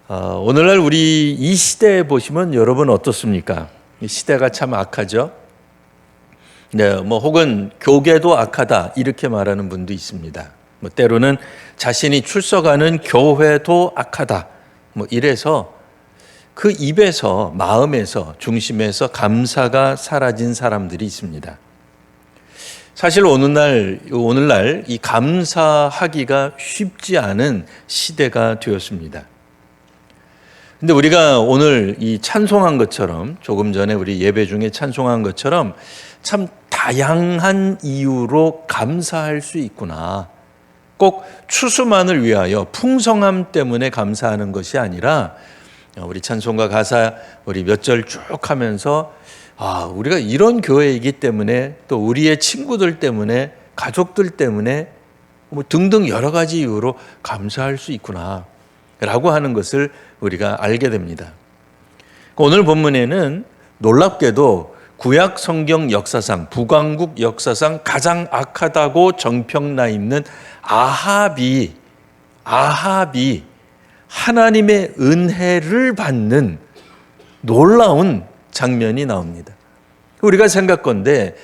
오늘날 우리 이 시대에 보시면 여러분 어떻습니까? 이 시대가 참 악하죠. 네, 혹은 교계도 악하다 이렇게 말하는 분도 있습니다. 때로는 자신이 출석하는 교회도 악하다. 이래서 그 입에서, 마음에서, 중심에서 감사가 사라진 사람들이 있습니다. 사실 오늘날 이 감사하기가 쉽지 않은 시대가 되었습니다. 근데 우리가 오늘 이 찬송한 것처럼, 조금 전에 우리 예배 중에 찬송한 것처럼 참 다양한 이유로 감사할 수 있구나. 꼭 추수만을 위하여 풍성함 때문에 감사하는 것이 아니라, 우리 찬송가 가사 우리 몇 절 쭉 하면서 우리가 이런 교회이기 때문에, 또 우리의 친구들 때문에, 가족들 때문에 등등 여러 가지 이유로 감사할 수 있구나 라고 하는 것을 우리가 알게 됩니다. 오늘 본문에는 놀랍게도 구약 성경 역사상, 북왕국 역사상 가장 악하다고 정평나 있는 아합이 하나님의 은혜를 받는 놀라운 장면이 나옵니다. 우리가 생각건대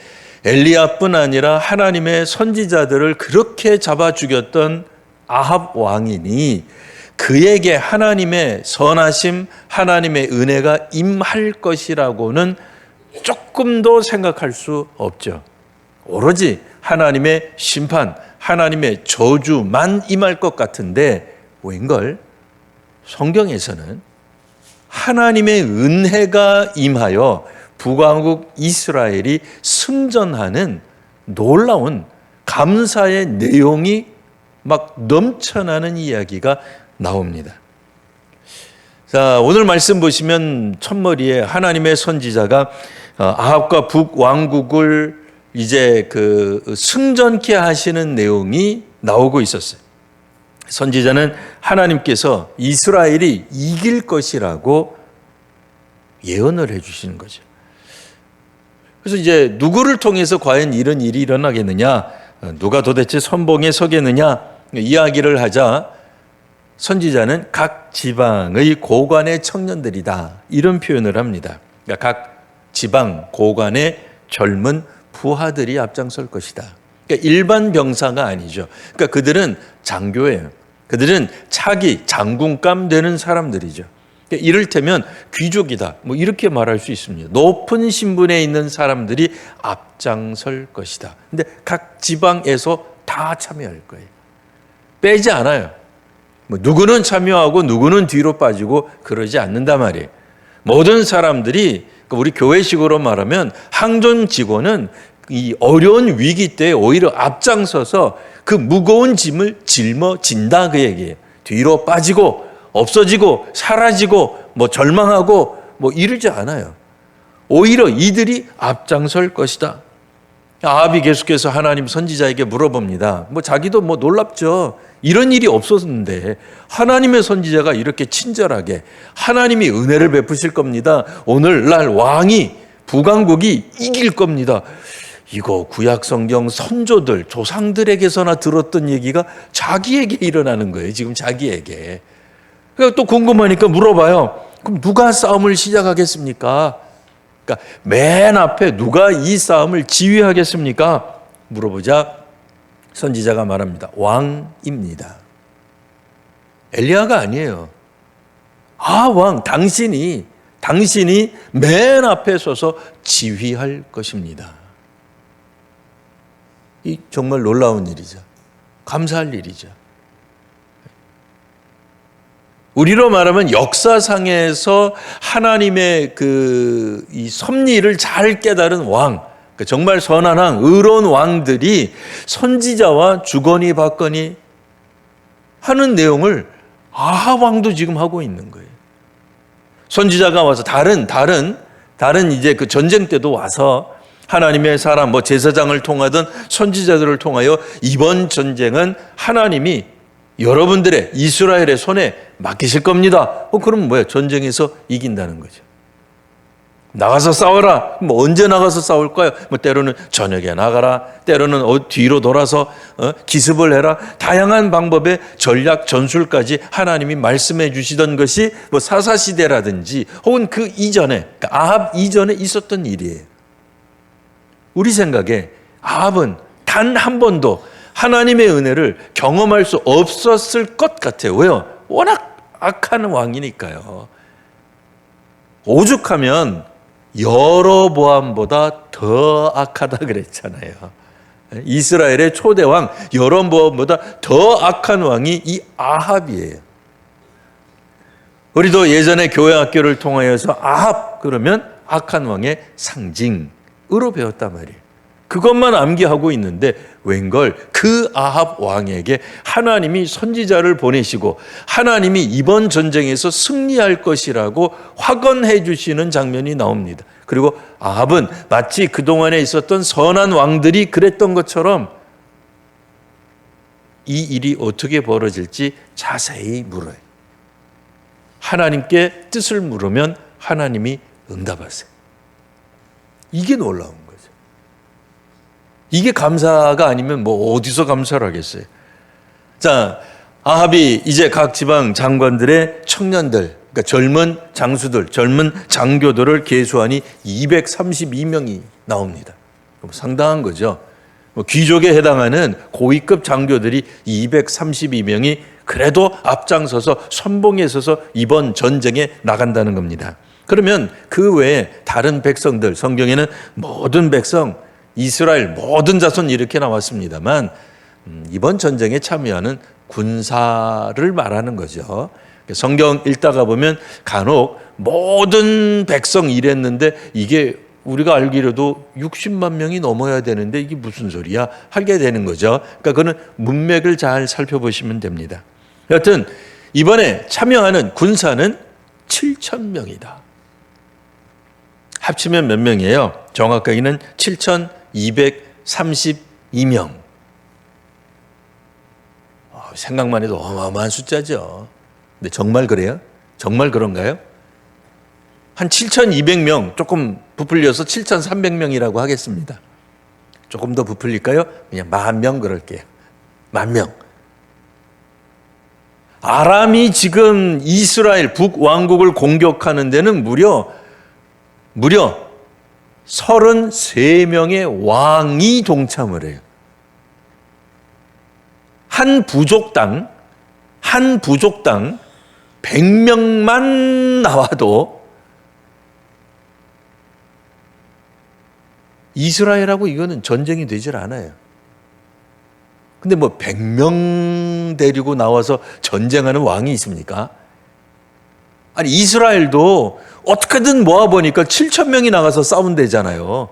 엘리야뿐 아니라 하나님의 선지자들을 그렇게 잡아 죽였던 아합 왕이니 그에게 하나님의 선하심, 하나님의 은혜가 임할 것이라고는 조금도 생각할 수 없죠. 오로지 하나님의 심판, 하나님의 저주만 임할 것 같은데 웬걸 성경에서는 하나님의 은혜가 임하여 북왕국 이스라엘이 승전하는 놀라운 감사의 내용이 막 넘쳐나는 이야기가 나옵니다. 자, 오늘 말씀 보시면 첫머리에 하나님의 선지자가 아합과 북왕국을 이제 승전케 하시는 내용이 나오고 있었어요. 선지자는 하나님께서 이스라엘이 이길 것이라고 예언을 해 주시는 거죠. 그래서 이제 누구를 통해서 과연 이런 일이 일어나겠느냐, 누가 도대체 선봉에 서겠느냐 이야기를 하자 선지자는 각 지방의 고관의 청년들이다 이런 표현을 합니다. 그러니까 각 지방 고관의 젊은 부하들이 앞장설 것이다. 그러니까 일반 병사가 아니죠. 그러니까 그들은 장교예요. 그들은 차기 장군감 되는 사람들이죠. 그러니까 이를테면 귀족이다. 이렇게 말할 수 있습니다. 높은 신분에 있는 사람들이 앞장설 것이다. 근데 각 지방에서 다 참여할 거예요. 빼지 않아요. 누구는 참여하고 누구는 뒤로 빠지고 그러지 않는단 말이에요. 모든 사람들이, 우리 교회식으로 말하면 항전 직원은 이 어려운 위기 때 오히려 앞장서서 그 무거운 짐을 짊어진다 그 얘기예요. 뒤로 빠지고 없어지고 사라지고 절망하고 이러지 않아요. 오히려 이들이 앞장설 것이다. 아합이 계속해서 하나님 선지자에게 물어봅니다. 자기도 놀랍죠. 이런 일이 없었는데 하나님의 선지자가 이렇게 친절하게 하나님이 은혜를 베푸실 겁니다. 오늘날 왕이 북왕국이 이길 겁니다. 이거 구약 성경 선조들 조상들에게서나 들었던 얘기가 자기에게 일어나는 거예요. 지금 자기에게. 그러니까 또 궁금하니까 물어봐요. 그럼 누가 싸움을 시작하겠습니까? 그러니까 맨 앞에 누가 이 싸움을 지휘하겠습니까? 물어보자 선지자가 말합니다. 왕입니다. 엘리야가 아니에요. 왕, 당신이 맨 앞에 서서 지휘할 것입니다. 이 정말 놀라운 일이죠. 감사할 일이죠. 우리로 말하면 역사상에서 하나님의 이 섭리를 잘 깨달은 왕, 정말 선한 왕, 의로운 왕들이 선지자와 주거니 받거니 하는 내용을 아합 왕도 지금 하고 있는 거예요. 선지자가 와서 다른 이제 그 전쟁 때도 와서 하나님의 사람, 제사장을 통하든 선지자들을 통하여 이번 전쟁은 하나님이 여러분들의 이스라엘의 손에 맡기실 겁니다. 그럼 전쟁에서 이긴다는 거죠. 나가서 싸워라. 뭐 언제 나가서 싸울까요? 뭐 때로는 저녁에 나가라. 때로는 뒤로 돌아서 기습을 해라. 다양한 방법의 전략 전술까지 하나님이 말씀해 주시던 것이 뭐 사사 시대라든지 혹은 그 이전에, 그러니까 아합 이전에 있었던 일이에요. 우리 생각에 아합은 단 한 번도 하나님의 은혜를 경험할 수 없었을 것 같아요. 왜요? 워낙 악한 왕이니까요. 오죽하면 여로보암보다 더 악하다 그랬잖아요. 이스라엘의 초대왕 여로보암보다 더 악한 왕이 이 아합이에요. 우리도 예전에 교회 학교를 통하여서 아합 그러면 악한 왕의 상징으로 배웠단 말이에요. 그것만 암기하고 있는데 웬걸 그 아합 왕에게 하나님이 선지자를 보내시고 하나님이 이번 전쟁에서 승리할 것이라고 확언해 주시는 장면이 나옵니다. 그리고 아합은 마치 그동안에 있었던 선한 왕들이 그랬던 것처럼 이 일이 어떻게 벌어질지 자세히 물어요. 하나님께 뜻을 물으면 하나님이 응답하세요. 이게 놀라운 거예요. 이게 감사가 아니면 뭐 어디서 감사를 하겠어요. 자, 아합이 이제 각 지방 장관들의 청년들, 그러니까 젊은 장수들, 젊은 장교들을 계수하니 232명이 나옵니다. 상당한 거죠. 귀족에 해당하는 고위급 장교들이 232명이 그래도 앞장서서 선봉에 서서 이번 전쟁에 나간다는 겁니다. 그러면 그 외에 다른 백성들, 성경에는 모든 백성, 이스라엘 모든 자손 이렇게 나왔습니다만 이번 전쟁에 참여하는 군사를 말하는 거죠. 성경 읽다가 보면 간혹 모든 백성 이랬는데 이게 우리가 알기로도 60만 명이 넘어야 되는데 이게 무슨 소리야 하게 되는 거죠. 그러니까 그는 문맥을 잘 살펴보시면 됩니다. 여하튼 이번에 참여하는 군사는 7,000명이다. 합치면 몇 명이에요? 정확하게는 7,232명. 생각만 해도 어마어마한 숫자죠. 근데 정말 그래요? 정말 그런가요? 한 7,200명, 조금 부풀려서 7,300명이라고 하겠습니다. 조금 더 부풀릴까요? 그냥 10,000명 그럴게요. 10,000명. 아람이 지금 이스라엘 북왕국을 공격하는 데는 무려 33명의 왕이 동참을 해요. 한 부족당 100명만 나와도 이스라엘하고 이거는 전쟁이 되질 않아요. 근데 뭐 100명 데리고 나와서 전쟁하는 왕이 있습니까? 아니 이스라엘도 어떻게든 모아보니까 7,000명이 나가서 싸운대잖아요.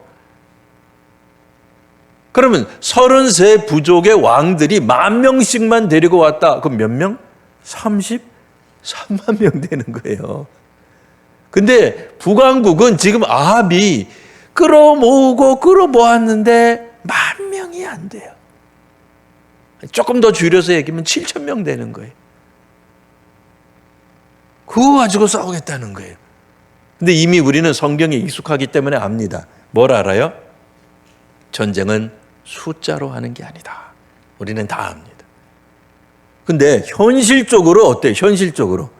그러면 33 부족의 왕들이 10,000명씩만 데리고 왔다. 그럼 몇 명? 33만 명 되는 거예요. 근데 북왕국은 지금 아합이 끌어모았는데 10,000명이 안 돼요. 조금 더 줄여서 얘기하면 7,000명 되는 거예요. 그거 가지고 싸우겠다는 거예요. 근데 이미 우리는 성경에 익숙하기 때문에 압니다. 뭘 알아요? 전쟁은 숫자로 하는 게 아니다. 우리는 다 압니다. 근데 현실적으로 어때요? 현실적으로.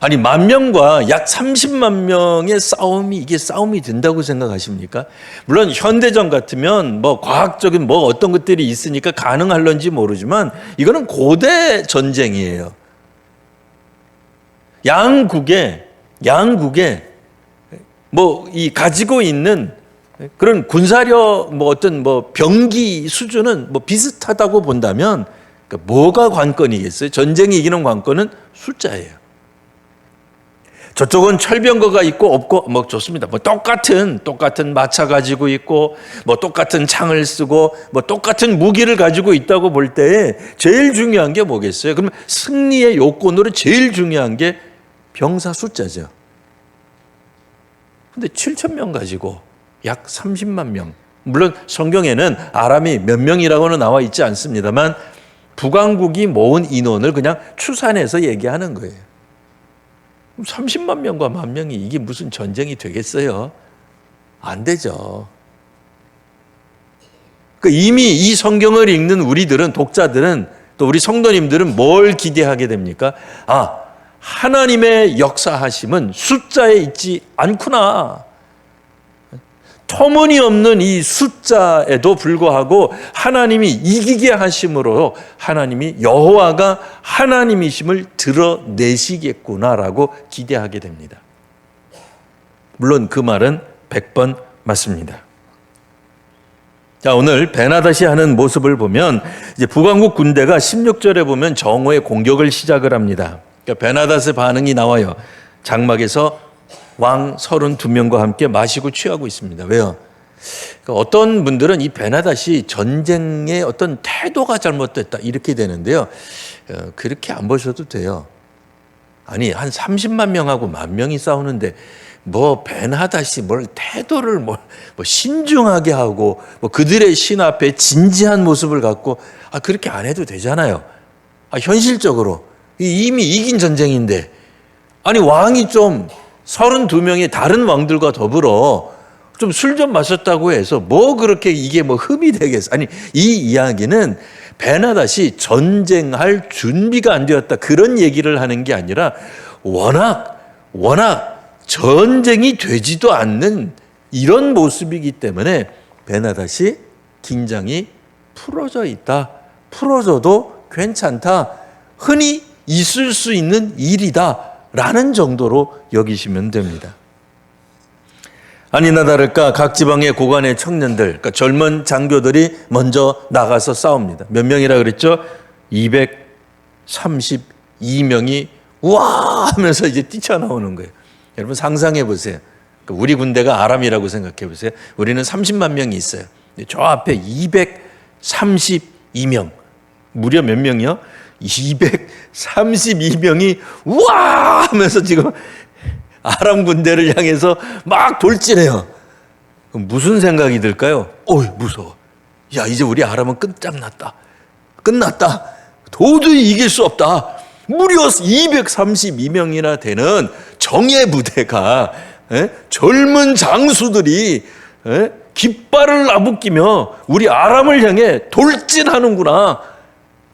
아니 10,000명과 약 30만 명의 싸움이 이게 싸움이 된다고 생각하십니까? 물론 현대전 같으면 뭐 과학적인 뭐 어떤 것들이 있으니까 가능할런지 모르지만 이거는 고대 전쟁이에요. 양국에 뭐 이 가지고 있는 그런 군사력 뭐 어떤 뭐 병기 수준은 뭐 비슷하다고 본다면 그러니까 뭐가 관건이겠어요? 전쟁이 이기는 관건은 숫자예요. 저쪽은 철병거가 있고 없고 뭐 좋습니다. 뭐 똑같은 마차 가지고 있고 뭐 똑같은 창을 쓰고 뭐 똑같은 무기를 가지고 있다고 볼 때에 제일 중요한 게 뭐겠어요? 그러면 승리의 요건으로 제일 중요한 게 병사 숫자죠. 근데 7,000명 가지고 약 30만 명. 물론 성경에는 아람이 몇 명이라고는 나와 있지 않습니다만 북왕국이 모은 인원을 그냥 추산해서 얘기하는 거예요. 30만 명과 10,000명이 이게 무슨 전쟁이 되겠어요? 안 되죠. 이미 이 성경을 읽는 우리들은, 독자들은, 또 우리 성도님들은 뭘 기대하게 됩니까? 아, 하나님의 역사하심은 숫자에 있지 않구나. 터무니없는 이 숫자에도 불구하고 하나님이 이기게 하심으로 하나님이 여호와가 하나님이심을 드러내시겠구나라고 기대하게 됩니다. 물론 그 말은 100번 맞습니다. 자, 오늘 베나닷이 하는 모습을 보면 이제 북왕국 군대가 16절에 보면 정오의 공격을 시작을 합니다. 그러니까 베나닷의 반응이 나와요. 장막에서 왕 32명과 함께 마시고 취하고 있습니다. 왜요? 그러니까 어떤 분들은 이 베나닷이 전쟁의 어떤 태도가 잘못됐다 이렇게 되는데요. 그렇게 안 보셔도 돼요. 아니, 한 30만 명하고 10,000명이 싸우는데 뭐 베나닷이 뭘 태도를 뭐 신중하게 하고 뭐 그들의 신 앞에 진지한 모습을 갖고 그렇게 안 해도 되잖아요. 현실적으로 이미 이긴 전쟁인데, 아니 왕이 좀 32명의 다른 왕들과 더불어 좀 술 좀 마셨다고 해서 뭐 그렇게 이게 뭐 흠이 되겠어? 아니, 이 이야기는 베나닷이 전쟁할 준비가 안 되었다 그런 얘기를 하는 게 아니라 워낙 전쟁이 되지도 않는 이런 모습이기 때문에 베나닷이 긴장이 풀어져 있다. 풀어져도 괜찮다. 흔히 있을 수 있는 일이다. 라는 정도로 여기시면 됩니다. 아니나 다를까 각 지방의 고관의 청년들, 그러니까 젊은 장교들이 먼저 나가서 싸웁니다. 몇 명이라 그랬죠? 232명이 우와 하면서 이제 뛰쳐나오는 거예요. 여러분 상상해 보세요. 우리 군대가 아람이라고 생각해 보세요. 우리는 30만 명이 있어요. 저 앞에 232명, 무려 몇 명이요? 232명이 우와 하면서 지금 아람 군대를 향해서 막 돌진해요. 그럼 무슨 생각이 들까요? 무서워. 야, 이제 우리 아람은 끝장났다. 끝났다. 도저히 이길 수 없다. 무려 232명이나 되는 정예 부대가 젊은 장수들이 깃발을 나부끼며 우리 아람을 향해 돌진하는구나.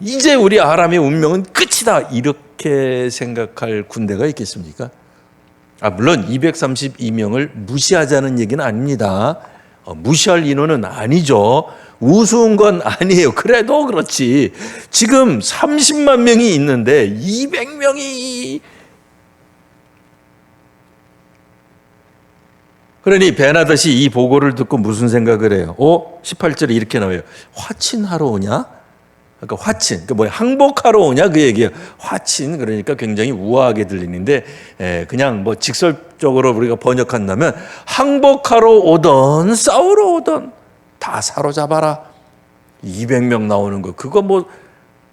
이제 우리 아람의 운명은 끝이다. 이렇게 생각할 군대가 있겠습니까? 물론 232명을 무시하자는 얘기는 아닙니다. 무시할 인원은 아니죠. 우스운 건 아니에요. 그래도 그렇지. 지금 30만 명이 있는데 200명이. 그러니 베나닷이 이 보고를 듣고 무슨 생각을 해요? 18절에 이렇게 나와요. 화친하러 오냐? 그러니까 화친, 항복하러 오냐 그 얘기예요. 화친, 그러니까 굉장히 우아하게 들리는데 그냥 뭐 직설적으로 우리가 번역한다면 항복하러 오던 싸우러 오던 다 사로잡아라. 200명 나오는 거 그거 뭐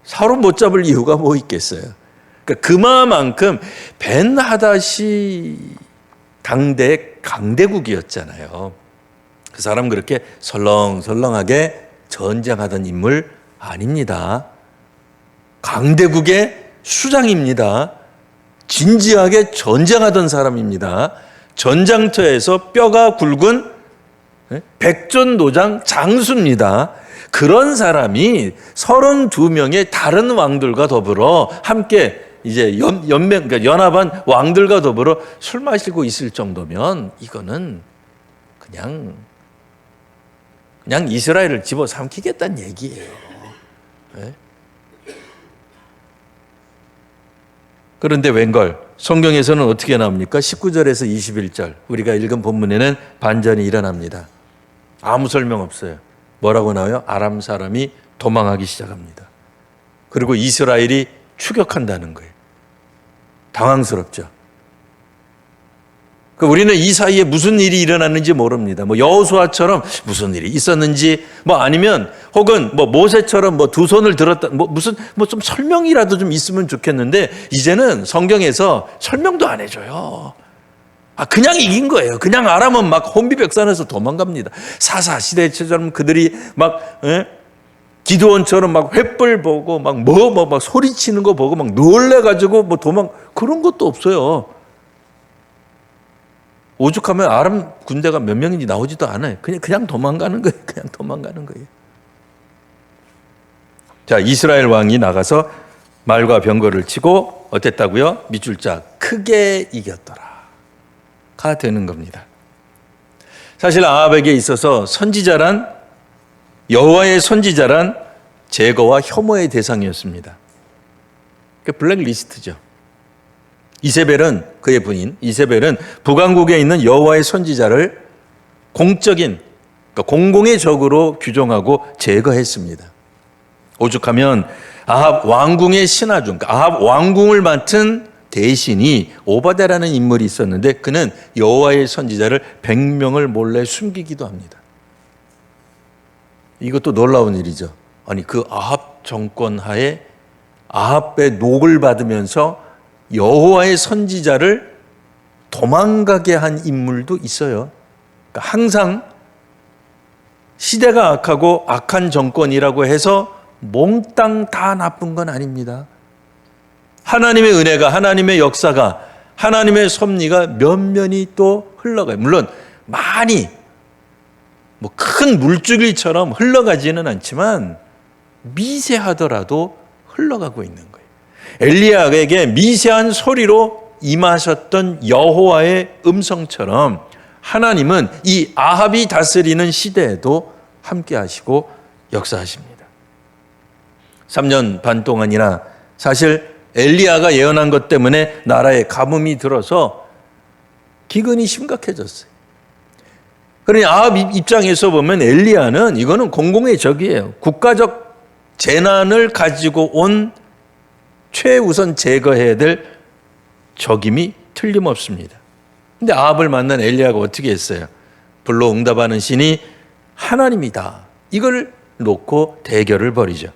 사로 못 잡을 이유가 뭐 있겠어요. 그러니까 그만큼 벤하닷이 당대 강대국이었잖아요. 그 사람 그렇게 설렁설렁하게 전쟁하던 인물 아닙니다. 강대국의 수장입니다. 진지하게 전쟁하던 사람입니다. 전장터에서 뼈가 굵은 백전노장 장수입니다. 그런 사람이 32명의 다른 왕들과 더불어 함께 이제 그러니까 연합한 왕들과 더불어 술 마시고 있을 정도면 이거는 그냥 이스라엘을 집어삼키겠다는 얘기예요. 그런데 웬걸 성경에서는 어떻게 나옵니까? 19절에서 21절 우리가 읽은 본문에는 반전이 일어납니다. 아무 설명 없어요. 뭐라고 나와요? 아람 사람이 도망하기 시작합니다. 그리고 이스라엘이 추격한다는 거예요. 당황스럽죠. 우리는 이 사이에 무슨 일이 일어났는지 모릅니다. 여호수아처럼 무슨 일이 있었는지, 아니면 혹은 모세처럼 두 손을 들었다, 무슨 좀 설명이라도 좀 있으면 좋겠는데 이제는 성경에서 설명도 안 해줘요. 그냥 이긴 거예요. 그냥 아람은 막 혼비백산해서 도망갑니다. 사사 시대처럼 그들이 기드온처럼 횃불 보고 막 소리치는 거 보고 막 놀래가지고 도망 그런 것도 없어요. 오죽하면 아람 군대가 몇 명인지 나오지도 않아요. 그냥 도망가는 거예요. 그냥 도망가는 거예요. 자, 이스라엘 왕이 나가서 말과 병거를 치고 어땠다고요? 밑줄 자 크게 이겼더라가 되는 겁니다. 사실 아합에게 있어서 선지자란 여호와의 선지자란 제거와 혐오의 대상이었습니다. 그 블랙리스트죠. 이세벨은 그의 부인 이세벨은 북왕국에 있는 여호와의 선지자를 공적인 그러니까 공공의 적으로 규정하고 제거했습니다. 오죽하면 아합 왕궁의 신하 중 아합 왕궁을 맡은 대신이 오바댜라는 인물이 있었는데 그는 여호와의 선지자를 100명을 몰래 숨기기도 합니다. 이것도 놀라운 일이죠. 아니 그 아합 정권 하에 아합의 녹을 받으면서 여호와의 선지자를 도망가게 한 인물도 있어요. 그러니까 항상 시대가 악하고 악한 정권이라고 해서 몽땅 다 나쁜 건 아닙니다. 하나님의 은혜가 하나님의 역사가 하나님의 섭리가 면면이 또 흘러가요. 물론 많이 큰 물줄기처럼 흘러가지는 않지만 미세하더라도 흘러가고 있는 거예요. 엘리야에게 미세한 소리로 임하셨던 여호와의 음성처럼 하나님은 이 아합이 다스리는 시대에도 함께 하시고 역사하십니다. 3년 반 동안이나 사실 엘리야가 예언한 것 때문에 나라에 가뭄이 들어서 기근이 심각해졌어요. 그러니 아합 입장에서 보면 엘리야는 이거는 공공의 적이에요. 국가적 재난을 가지고 온 최우선 제거해야 될 적임이 틀림없습니다. 근데 아합을 만난 엘리야가 어떻게 했어요? 불로 응답하는 신이 하나님이다. 이걸 놓고 대결을 벌이죠.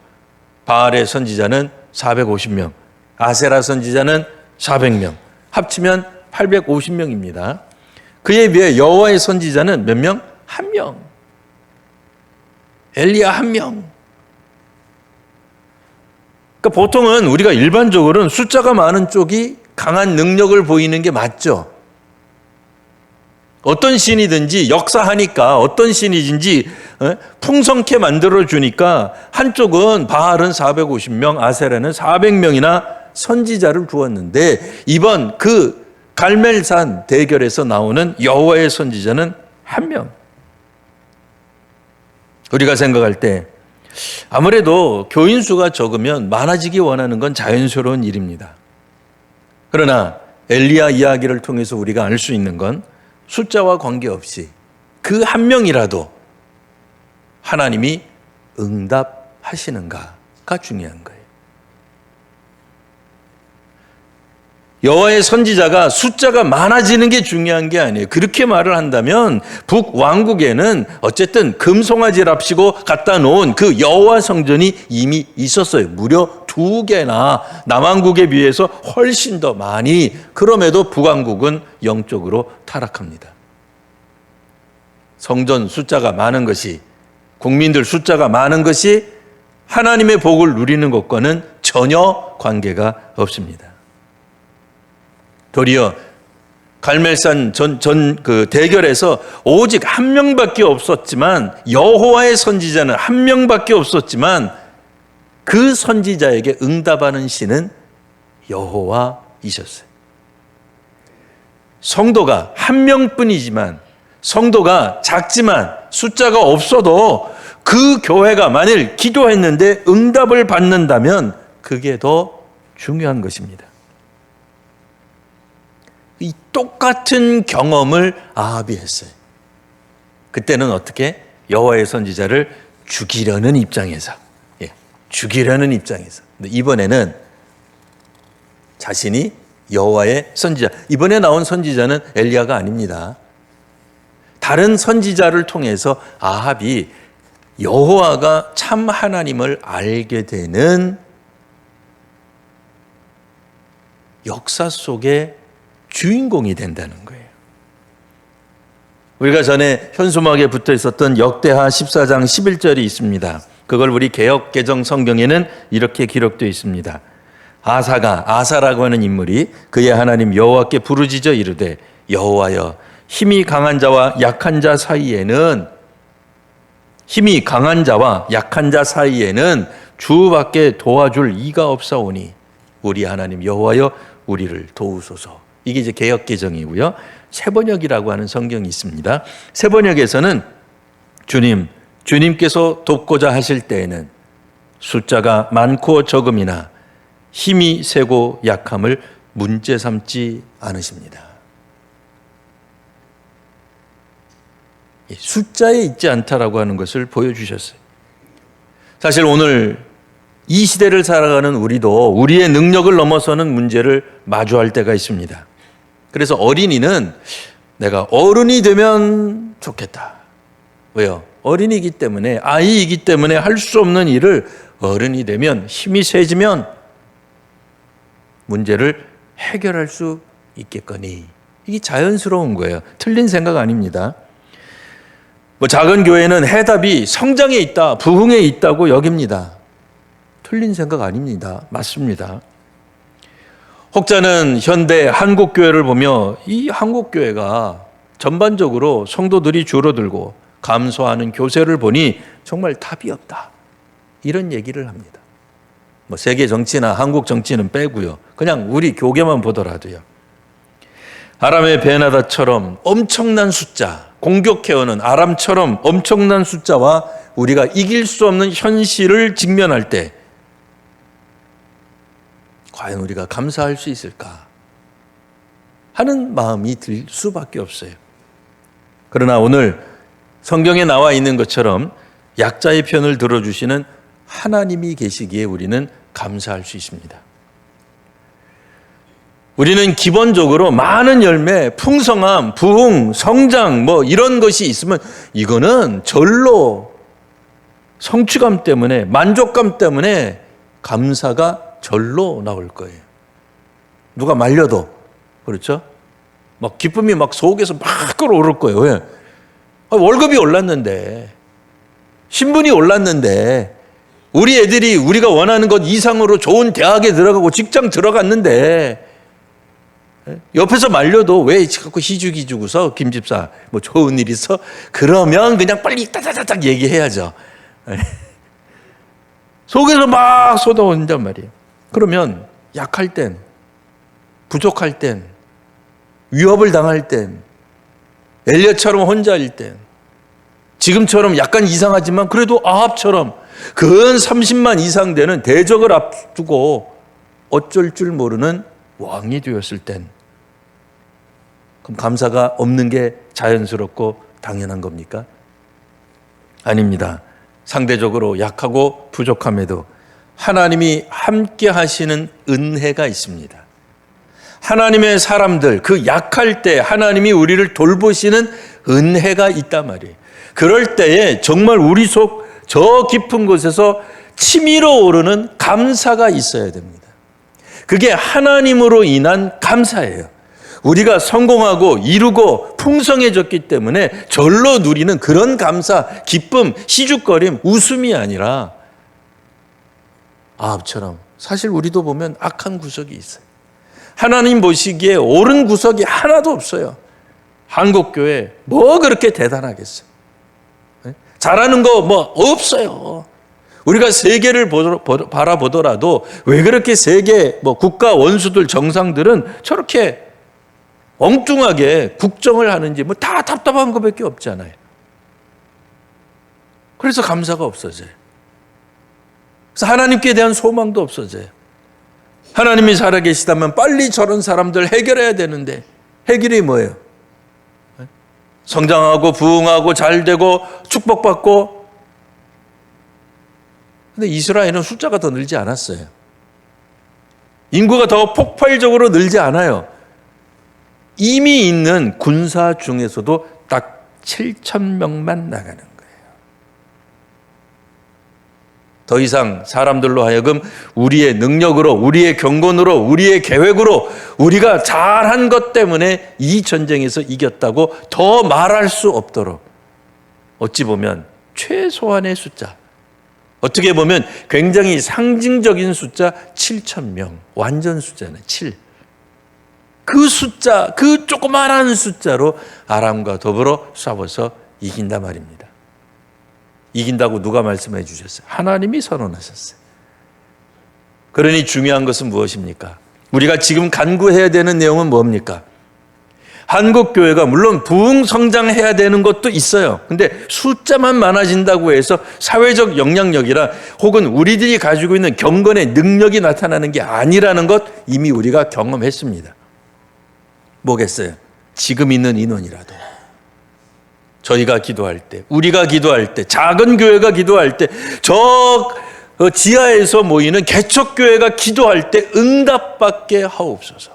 바알의 선지자는 450명, 아세라 선지자는 400명, 합치면 850명입니다. 그에 비해 여호와의 선지자는 몇 명? 1명. 엘리야 1명. 그러니까 보통은 우리가 일반적으로는 숫자가 많은 쪽이 강한 능력을 보이는 게 맞죠. 어떤 신이든지 역사하니까 어떤 신이든지 풍성케 만들어주니까 한쪽은 바알은 450명, 아세라는 400명이나 선지자를 두었는데 이번 그 갈멜산 대결에서 나오는 여호와의 선지자는 1명. 우리가 생각할 때 아무래도 교인 수가 적으면 많아지기 원하는 건 자연스러운 일입니다. 그러나 엘리야 이야기를 통해서 우리가 알 수 있는 건 숫자와 관계없이 그 1명이라도 하나님이 응답하시는가가 중요한 거예요. 여호와의 선지자가 숫자가 많아지는 게 중요한 게 아니에요. 그렇게 말을 한다면 북왕국에는 어쨌든 금송아지랍시고 갖다 놓은 그 여호와 성전이 이미 있었어요. 무려 2개나 남왕국에 비해서 훨씬 더 많이. 그럼에도 북왕국은 영적으로 타락합니다. 성전 숫자가 많은 것이, 국민들 숫자가 많은 것이 하나님의 복을 누리는 것과는 전혀 관계가 없습니다. 도리어 갈멜산 그 대결에서 오직 1명밖에 없었지만 여호와의 선지자는 1명밖에 없었지만 그 선지자에게 응답하는 신은 여호와이셨어요. 성도가 1명뿐이지만 성도가 작지만 숫자가 없어도 그 교회가 만일 기도했는데 응답을 받는다면 그게 더 중요한 것입니다. 이 똑같은 경험을 아합이 했어요. 그때는 어떻게? 여호와의 선지자를 죽이려는 입장에서. 죽이려는 입장에서. 근데 이번에는 자신이 여호와의 선지자. 이번에 나온 선지자는 엘리야가 아닙니다. 다른 선지자를 통해서 아합이 여호와가 참 하나님을 알게 되는 역사 속에 주인공이 된다는 거예요. 우리가 전에 현수막에 붙어 있었던 역대하 14장 11절이 있습니다. 그걸 우리 개역 개정 성경에는 이렇게 기록되어 있습니다. 아사라고 하는 인물이 그의 하나님 여호와께 부르짖어 이르되 여호와여 힘이 강한 자와 약한 자 사이에는 주밖에 도와줄 이가 없사오니 우리 하나님 여호와여 우리를 도우소서. 이게 이제 개역 개정이고요. 새번역이라고 하는 성경이 있습니다. 새번역에서는 주님께서 돕고자 하실 때에는 숫자가 많고 적음이나 힘이 세고 약함을 문제 삼지 않으십니다. 숫자에 있지 않다라고 하는 것을 보여주셨어요. 사실 오늘 이 시대를 살아가는 우리도 우리의 능력을 넘어서는 문제를 마주할 때가 있습니다. 그래서 어린이는 내가 어른이 되면 좋겠다. 왜요? 어린이기 때문에, 아이이기 때문에 할 수 없는 일을 어른이 되면, 힘이 세지면 문제를 해결할 수 있겠거니. 이게 자연스러운 거예요. 틀린 생각 아닙니다. 작은 교회는 해답이 성장에 있다, 부흥에 있다고 여깁니다. 틀린 생각 아닙니다. 맞습니다. 혹자는 현대 한국교회를 보며 이 한국교회가 전반적으로 성도들이 줄어들고 감소하는 교세를 보니 정말 답이 없다. 이런 얘기를 합니다. 세계 정치나 한국 정치는 빼고요. 그냥 우리 교계만 보더라도요. 아람의 베나다처럼 엄청난 숫자, 공격해오는 아람처럼 엄청난 숫자와 우리가 이길 수 없는 현실을 직면할 때 과연 우리가 감사할 수 있을까 하는 마음이 들 수밖에 없어요. 그러나 오늘 성경에 나와 있는 것처럼 약자의 편을 들어주시는 하나님이 계시기에 우리는 감사할 수 있습니다. 우리는 기본적으로 많은 열매, 풍성함, 부흥, 성장 이런 것이 있으면 이거는 절로 성취감 때문에, 만족감 때문에 감사가 절로 나올 거예요. 누가 말려도 그렇죠? 기쁨이 속에서 끓어오를 거예요. 왜? 월급이 올랐는데, 신분이 올랐는데, 우리 애들이 우리가 원하는 것 이상으로 좋은 대학에 들어가고 직장 들어갔는데 옆에서 말려도 왜 자꾸 희죽희죽 김집사 좋은 일 있어? 그러면 그냥 빨리 따다다닥 얘기해야죠. 속에서 막 쏟아온단 말이에요. 그러면 약할 땐, 부족할 땐, 위협을 당할 땐, 엘리야처럼 혼자일 땐, 지금처럼 약간 이상하지만 그래도 아합처럼 근 30만 이상 되는 대적을 앞두고 어쩔 줄 모르는 왕이 되었을 땐 그럼 감사가 없는 게 자연스럽고 당연한 겁니까? 아닙니다. 상대적으로 약하고 부족함에도 하나님이 함께 하시는 은혜가 있습니다. 하나님의 사람들, 그 약할 때 하나님이 우리를 돌보시는 은혜가 있단 말이에요. 그럴 때에 정말 우리 속 저 깊은 곳에서 치밀어 오르는 감사가 있어야 됩니다. 그게 하나님으로 인한 감사예요. 우리가 성공하고 이루고 풍성해졌기 때문에 절로 누리는 그런 감사, 기쁨, 시죽거림, 웃음이 아니라 아합처럼 사실 우리도 보면 악한 구석이 있어요. 하나님 보시기에 옳은 구석이 하나도 없어요. 한국교회 그렇게 대단하겠어요. 잘하는 거 없어요. 우리가 세계를 바라보더라도 왜 그렇게 세계 국가 원수들 정상들은 저렇게 엉뚱하게 국정을 하는지 다 답답한 것밖에 없잖아요. 그래서 감사가 없어져요. 그래서 하나님께 대한 소망도 없어져요. 하나님이 살아계시다면 빨리 저런 사람들 해결해야 되는데 해결이 뭐예요? 성장하고 부흥하고 잘되고 축복받고. 근데 이스라엘은 숫자가 더 늘지 않았어요. 인구가 더 폭발적으로 늘지 않아요. 이미 있는 군사 중에서도 딱 7,000명만 나가는 거예요. 더 이상 사람들로 하여금 우리의 능력으로, 우리의 경건으로, 우리의 계획으로 우리가 잘한 것 때문에 이 전쟁에서 이겼다고 더 말할 수 없도록 어찌 보면 최소한의 숫자, 어떻게 보면 굉장히 상징적인 숫자 7,000명, 완전 숫자는 7. 그 숫자, 그 조그마한 숫자로 아람과 더불어 싸워서 이긴단 말입니다. 이긴다고 누가 말씀해 주셨어요? 하나님이 선언하셨어요. 그러니 중요한 것은 무엇입니까? 우리가 지금 간구해야 되는 내용은 뭡니까? 한국교회가 물론 부흥성장해야 되는 것도 있어요. 근데 숫자만 많아진다고 해서 사회적 영향력이라 혹은 우리들이 가지고 있는 경건의 능력이 나타나는 게 아니라는 것 이미 우리가 경험했습니다. 뭐겠어요? 지금 있는 인원이라도 저희가 기도할 때, 우리가 기도할 때, 작은 교회가 기도할 때, 지하에서 모이는 개척교회가 기도할 때 응답받게 하옵소서.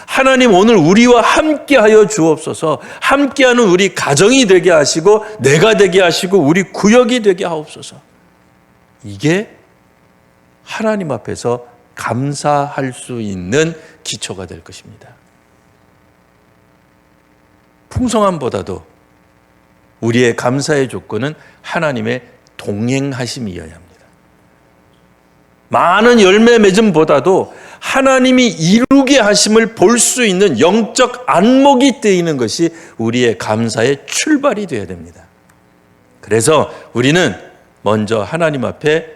하나님 오늘 우리와 함께하여 주옵소서. 함께하는 우리 가정이 되게 하시고 내가 되게 하시고 우리 구역이 되게 하옵소서. 이게 하나님 앞에서 감사할 수 있는 기초가 될 것입니다. 풍성함보다도 우리의 감사의 조건은 하나님의 동행하심이어야 합니다. 많은 열매 맺음보다도 하나님이 이루게 하심을 볼 수 있는 영적 안목이 뜨이는 것이 우리의 감사의 출발이 되어야 됩니다. 그래서 우리는 먼저 하나님 앞에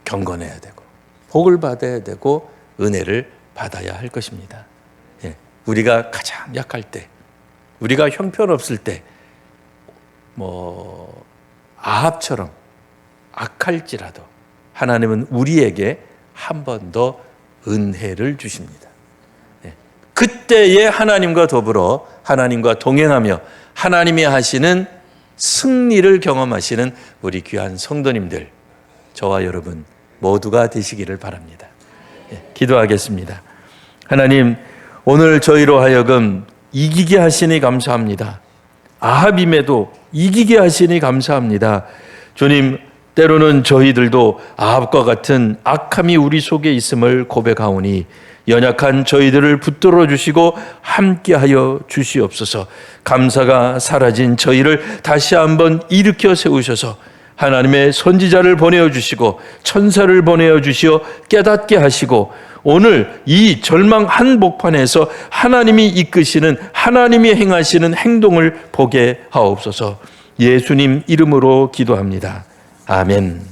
경건해야 되고 복을 받아야 되고 은혜를 받아야 할 것입니다. 우리가 가장 약할 때, 우리가 형편없을 때, 아합처럼 악할지라도 하나님은 우리에게 한 번 더 은혜를 주십니다. 그때에 하나님과 더불어 하나님과 동행하며 하나님이 하시는 승리를 경험하시는 우리 귀한 성도님들, 저와 여러분 모두가 되시기를 바랍니다. 기도하겠습니다. 하나님, 오늘 저희로 하여금 이기게 하시니 감사합니다. 아합임에도 이기게 하시니 감사합니다. 주님, 때로는 저희들도 아합과 같은 악함이 우리 속에 있음을 고백하오니 연약한 저희들을 붙들어 주시고 함께하여 주시옵소서. 감사가 사라진 저희를 다시 한번 일으켜 세우셔서 하나님의 선지자를 보내어 주시고 천사를 보내어 주시어 깨닫게 하시고 오늘 이 절망 한복판에서 하나님이 이끄시는 하나님이 행하시는 행동을 보게 하옵소서. 예수님 이름으로 기도합니다. 아멘.